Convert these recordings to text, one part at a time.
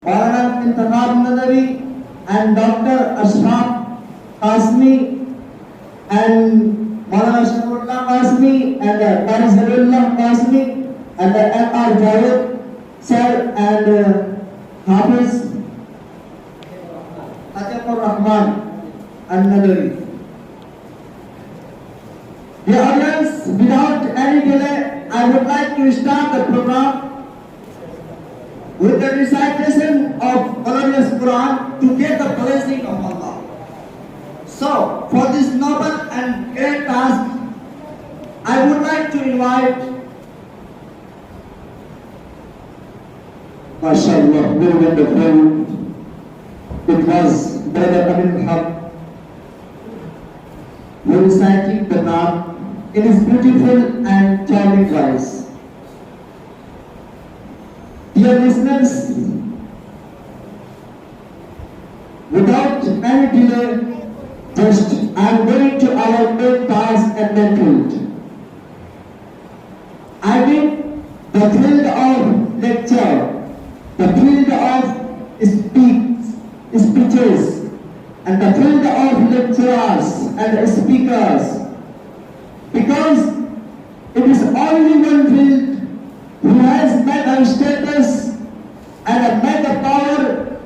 Maulana Intikhab Nadwi and Dr. Ashraf Qasmi and Maulana Shakurullah Qasmi and Qari Zalullah Qasmi and M.R. Javed Sir and Hafiz Hajjapur Rahman and Nadwi. The audience, without any delay, I would like to start the program with the recitation of glorious Quran to get the blessing of Allah. So, for this noble and great task, I would like to invite MashaAllah, very wonderful. It was Brother Amin Haq who recited the Quran in his beautiful and charming voice. Dear listeners, without any delay, just I am going to our main task and main field. I mean the field of lecture, the field of speeches, and the field of lecturers and speakers. Because it is only one field who has made a status and made a power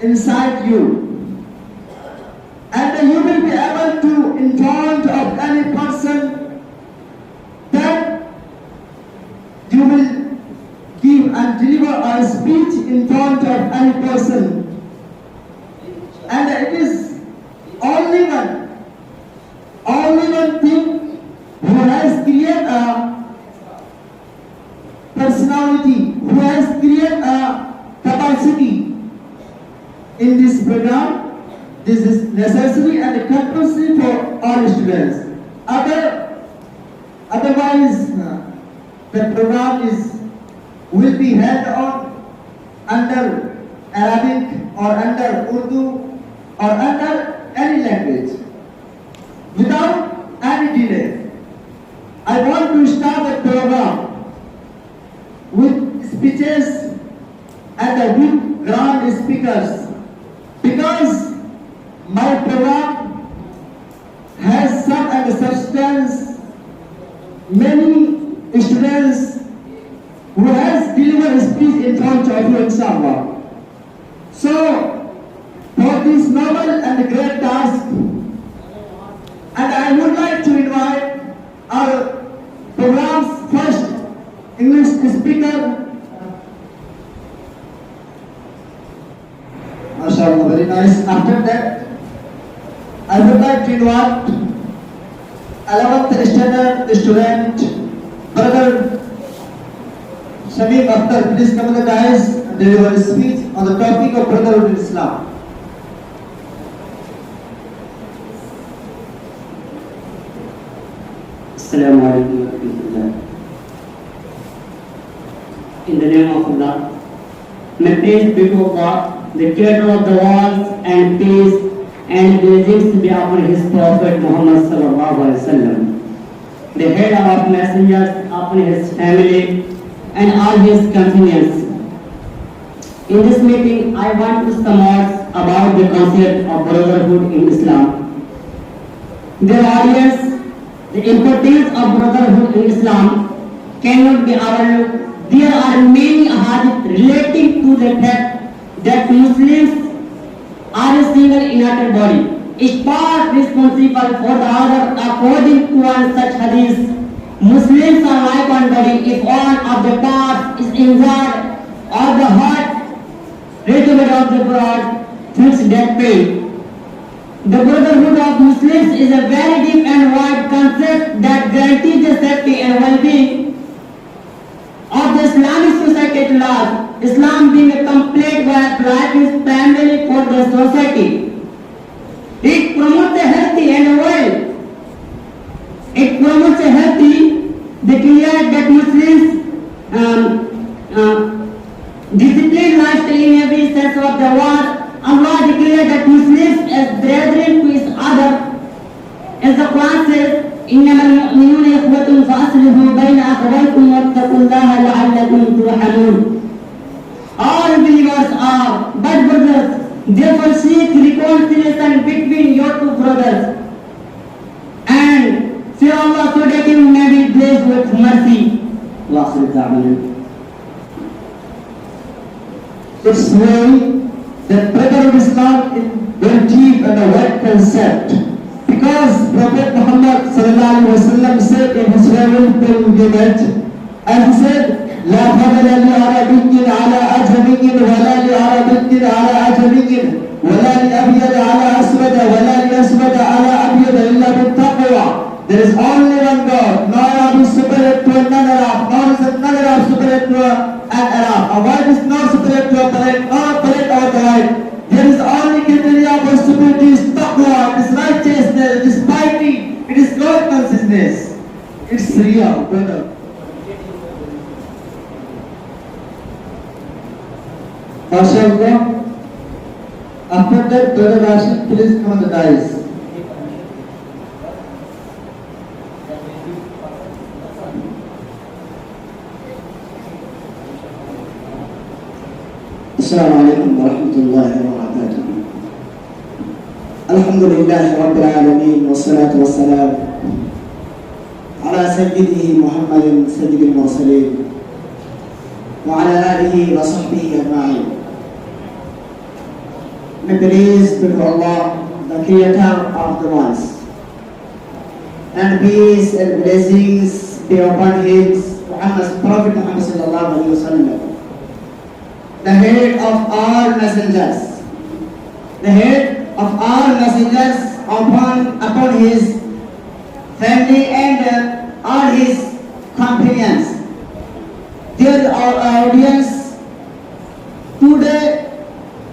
inside you. And you will be able to, in front of any person, that you will give and deliver a speech in front of any person. And it is only one thing who has created a personality, who has created a capacity in this program. This is necessary and compulsory for all students. Otherwise, the program will be held on under Arabic or under Urdu or under any language. Without any delay, I want to start the program with speeches and with grand speakers, because my program has some and substance. Many students who has delivered speech in front of you, inshallah. So, for this noble and great task, and I would like to invite our program's first English speaker. MashaAllah, very nice. After that, I would like to invite 11th standard student, Brother Shamim Akhtar. Please come on the dais and deliver a speech on the topic of Brotherhood in Islam. Assalamu alaikum wa rahmatullah. In the name of Allah, may praise be to God, the creator of the worlds, and peace and blessings be upon his Prophet Muhammad sallallahu alaihi wasallam, the head of messengers, upon his family and all his companions. In this meeting, I want to summarize about the concept of brotherhood in Islam. Dear audience, the importance of brotherhood in Islam cannot be overlooked. There are many ahadith relating to the fact that Muslims are a single united body, each part responsible for the other. According to one such hadith, Muslims are like one body. If one of the parts is injured or the heart rhythm of the blood feels that pain. The brotherhood of Muslims is a very deep and wide concept that guarantees the safety and well-being of the Islamic society at large. Islam being a complete way of life is primarily for the society. It promotes a healthy and well. It promotes a healthy, declared that Muslims disciplined lifestyle in every sense of the word. Allah declared that Muslims as brethren to each other. As the Quran says, إنما المؤمنون إخوة فأصلحوا بين أخويكم واتقوا الله لعلكم ترحمون. All believers are but brothers. Therefore seek reconciliation between your two brothers. And fear Allah so that you may be blessed with mercy. وآخر دعوانا. It's way that brotherhood is not in very deep and a wide concept. Because Prophet Muhammad sallallahu alaihi wasallam said in his farewell pilgrimage, as he said, لا فضل لعربي على أجمي ولا لعربي على أجمي ولا لأبيض على أسود ولا لأسود على أبيض إلا بالتقوى. There is only one God, nor are we superior to another Arab, nor is another Arab superior to an Arab. A white is not superior to a black, nor a black or the white. There is only criteria for superiority is taqwa, it is righteousness, it is piety, it is God consciousness. It's real, brother. MashaAllah. After that, brother Rashid, please come on the dais. السلام عليكم ورحمة الله وبركاته. الحمد لله رب العالمين والصلاة والسلام على سيده محمد سيد المرسلين وعلى آله وصحبه أجمعين. May praise be to Allah, the Creator of the worlds, and peace and blessings be upon His Prophet Muhammad sallallahu alaihi wasallam, the head of all messengers, the head of all messengers upon his family and all his companions. Dear audience, today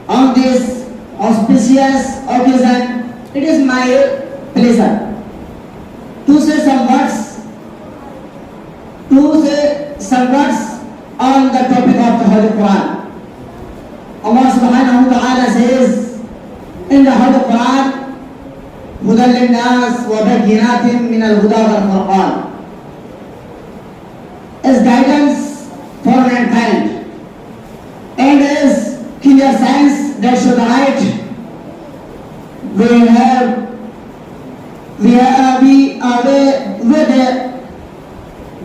on this auspicious occasion, it is my pleasure to say some words on the topic of the Holy Quran. Allah subhanahu wa ta'ala says in the Holy Quran, هُدًى لِلنَّاسِ وَبَيِّنَاتٍ مِنَ الْهُدَى وَالْفُرْقَانِ, as guidance for mankind and as clear signs that show the right. We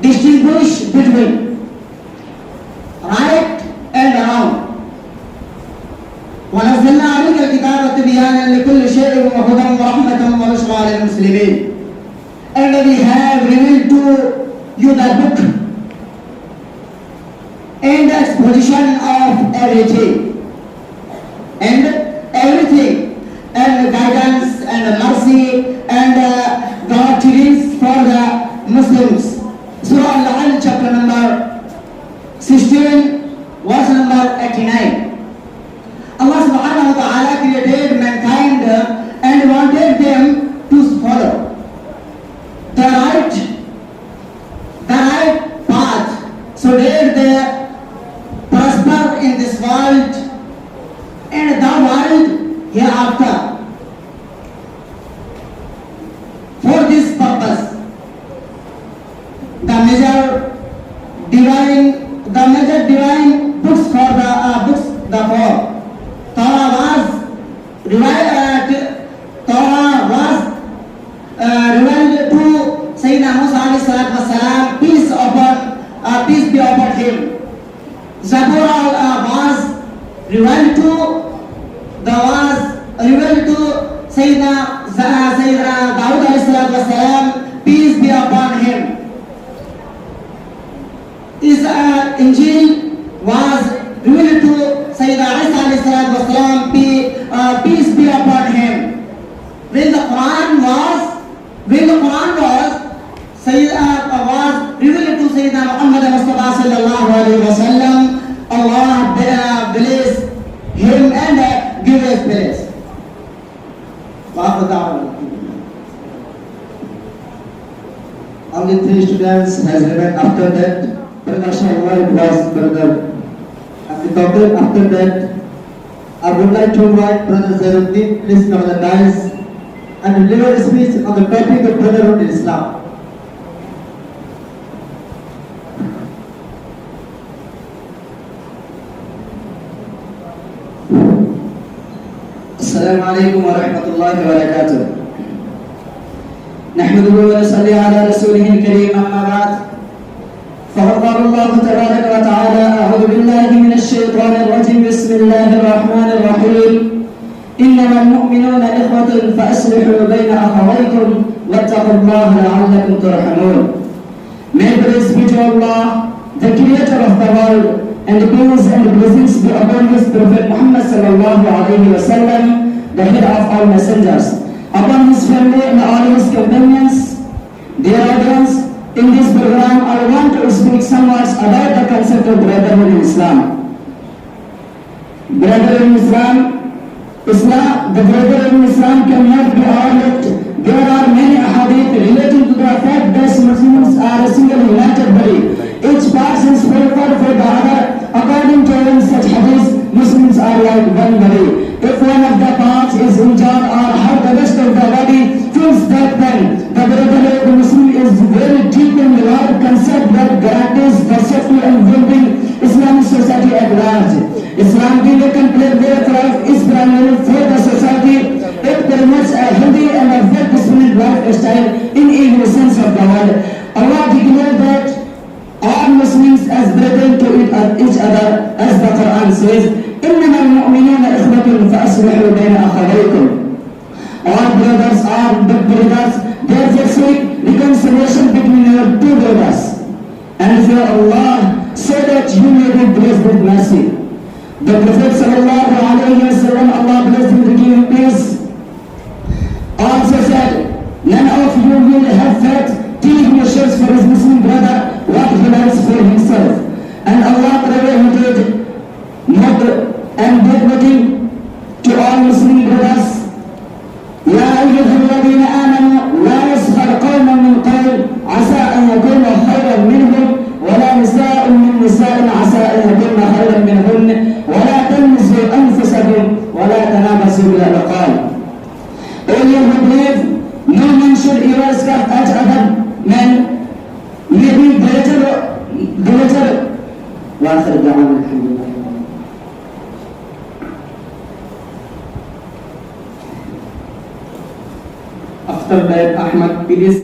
distinguish between right and wrong. ونزلنا عليك الكتاب تبيانا لكل شيء وهدى ورحمة وبشرى للمسلمين. And we have revealed to you the book and the exposition of everything and guidance and mercy and doctrines for the Muslims. Surah Al-An'am chapter number 16 verse number 89. Allah subhanahu wa ta'ala created mankind and wanted them to follow the right path so that they prosper in this world and the world hereafter. For this purpose, the major divine books for the four. Torah was revealed to Sayyidina Musa alayhi salatu wasalam, peace be upon him. Zabur was revealed to Sayyidina Dawud alayhi salatu wasalam, peace be upon him. Injil was revealed to Sayyidina Isa alayhi salatu wasalam, peace be upon him. When the Quran was revealed to Sayyidina Muhammad Mustafa sallallahu alayhi wa sallam, Allah bless him and give us bless. Only 3 students has remained after that. Brother MashaAllah, it was brother. And the topic after that, I would like to invite Brother Zainuddin, please come on the dais and deliver a speech on the topic of brotherhood in Islam. السلام عليكم ورحمة الله وبركاته. نحمده ونصلي على رسوله الكريم أما بعد. فقد قال الله تبارك وتعالى: أعوذ بالله من الشيطان الرجيم. بسم الله الرحمن الرحيم. إنما المؤمنون إخوة فأصلحوا بين أخويكم واتقوا الله لعلكم ترحمون. May praise be to Allah, the Creator of the world, and peace and blessings be upon His Prophet Muhammad sallallahu alaihi wasallam, the head of all messengers, upon his family and all his companions. Dear audience, in this program I want to speak somewhat about the concept of brotherhood in Islam. Brotherhood in Islam, the brotherhood in Islam cannot be overlooked. There are many ahadith relating to the fact that Muslims are a single united body. Each person is preferred for the other. According to such hadith, Muslims are like one body. If one of the parts is injured or hurt, the rest of the body feels that pain. The brotherhood of the Muslim is very deep and large concept that guarantees the safety and well-being Islamic society at large. Islam being a complete way of life is primarily for the society. It permits a healthy and a well-disciplined lifestyle in every sense of the word. Allah declared that all Muslims as brethren to each other, as the Quran says, إِنَّمَا الْمُؤْمِنُونَ إِخْوَةٌ فَأَصْلِحُوا بَيْنَ أَخَوَيْكُمْ. All brothers are big brothers. Therefore seek reconciliation between your two brothers, and fear Allah, so that you may be blessed with mercy. The Prophet sallallahu alaihi wasallam, Allah bless him to give him peace, also said, none of you will have faith till he shows for his Muslim brother what he likes for himself. And Allah prohibited and dignity to all Muslim brothers. يا أيها الذين آمنوا لا يسخر قوم من قوم عسى أن يكونوا خيرا منهم ولا نساء من نساء عسى أن يكون خيرا منهن ولا تلمزوا أنفسكم ولا تنابزوا بالألقاب. All you who believe, no man should ever scoff at other men, maybe greater. وآخر دعوانا الحمد لله. After that, Ahmad, please.